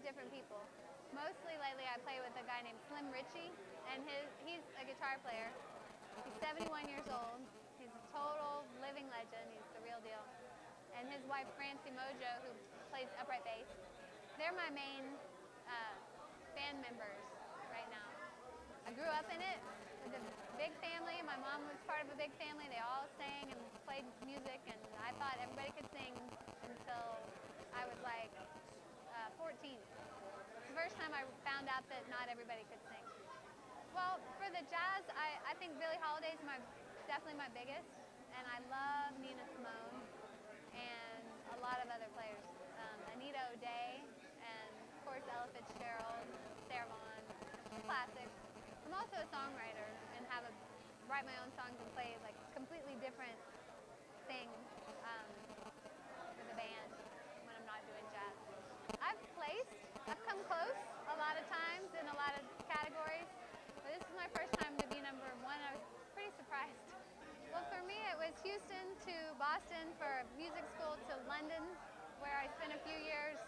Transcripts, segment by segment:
different people. Mostly lately I play with a guy named Slim Ritchie, and he's a guitar player. He's 71 years old. He's a total living legend. He's the real deal. And his wife, Francie Mojo, who plays upright bass. They're my main band members right now. I grew up in it with a big family. My mom was part of a big family. They all sang and played music, and I thought everybody could sing until I was like 14. It's the first time I found out that not everybody could sing. Well, for the jazz, I think Billie Holiday's definitely my biggest, and I love Nina Simone and a lot of other players. Anita O'Day, and of course Ella Fitzgerald, Sarah Vaughan, classics. I'm also a songwriter and write my own songs and play like completely different things for the band when I'm not doing jazz. I've come close a lot of times in a lot of categories, but this is my first time to be number one. I was pretty surprised. Well, for me, it was Houston to Boston for music school to London, where I spent a few years,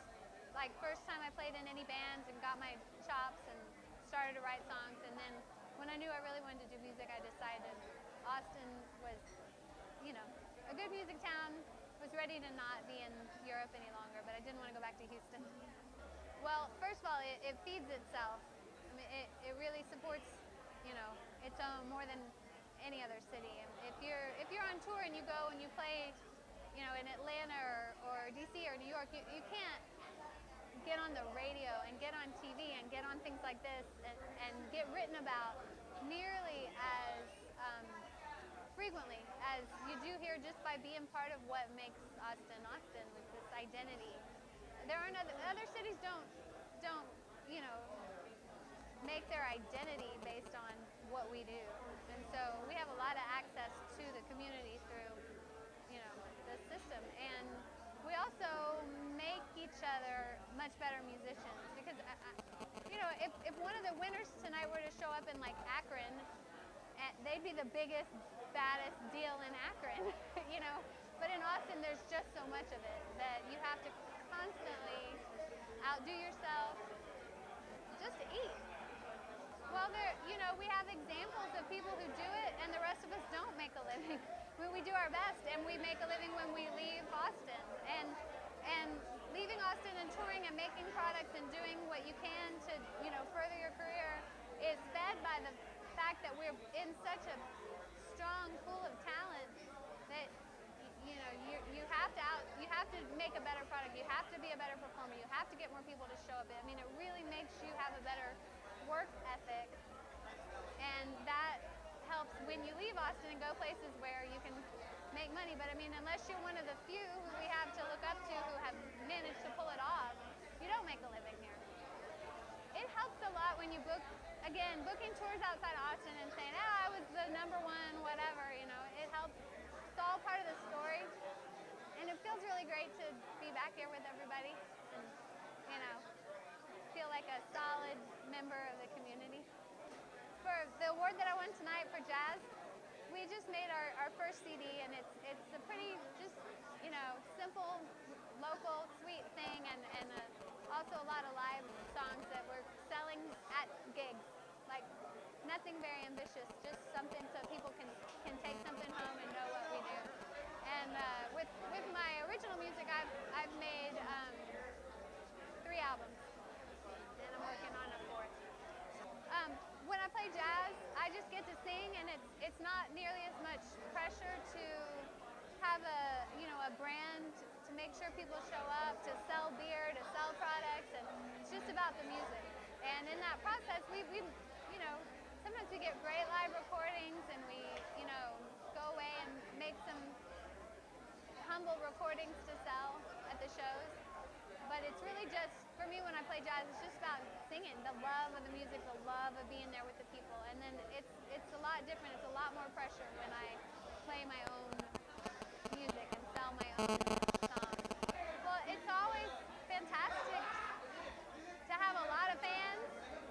like first time I played in any bands and got my chops and started to write songs. And then when I knew I really wanted to do music, I decided Austin was, a good music town. Was ready to not be in Europe any longer, but I didn't want to go back to Houston. Well, first of all, it feeds itself. I mean, it really supports, its own more than any other city. If you're on tour and you go and you play, in Atlanta or DC or New York, you can't get on the radio and get on TV and get on things like this and get written about nearly as frequently as you do here just by being part of what makes Austin Austin with this identity. There aren't other cities don't make their identity based on what we do. And so we have a lot of access to the community through, the system. And we also make each other much better musicians because, if one of the winners tonight were to show up in like Akron, they'd be the biggest, baddest deal in Akron, But in Austin, there's just so much of it that you have to constantly outdo yourself just to eat. Well, we have examples of people who do it, and the rest of us don't make a living. We do our best, and we make a living when we leave Austin. And leaving Austin and touring and making products and doing what you can to, further your career is fed by the fact that we're in such a strong pool of talent that you have to make a better product. You have to be a better performer. You have to get more people to show up. I mean, it really makes you have a better work ethic, and that helps when you leave Austin and go places where you can make money. But I mean, unless you're one of the few who we have to look up to who have managed to pull it off, you don't make a living here. It helps a lot when you booking tours outside Austin and saying, I was the number one, whatever, it helps. It's all part of the story. And it feels really great to be back here with everybody and, feel like a solid member of the community. For the award that I won tonight for jazz, we just made our first CD, and it's a pretty just, simple, local, sweet thing, and also a lot of live songs that we're selling at gigs. Like nothing very ambitious, just something so people can take something home and know what we do. And with my original music, I've made 3 albums, and I'm working on a 4th. When I play jazz, I just get to sing, and it's not nearly as much pressure to have a brand to make sure people show up, to sell beer, to sell products, and it's just about the music. And in that process, we sometimes we get great live recordings, and we go away and make some humble recordings to sell at the shows. But it's really just, for me, when I play jazz, it's just about singing, the love of the music, the love of being there with the people. And then it's a lot different. It's a lot more pressure when I play my own music and sell my own songs. Well, it's always fantastic to have a lot of fans,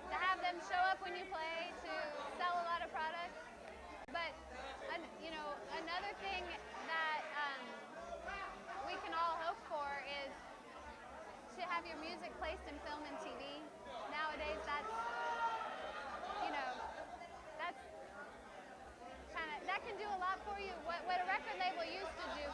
to have them show up when you play, to sell a lot of products. But, another thing that we can all hope for is to have your music placed in film and what a record label used to do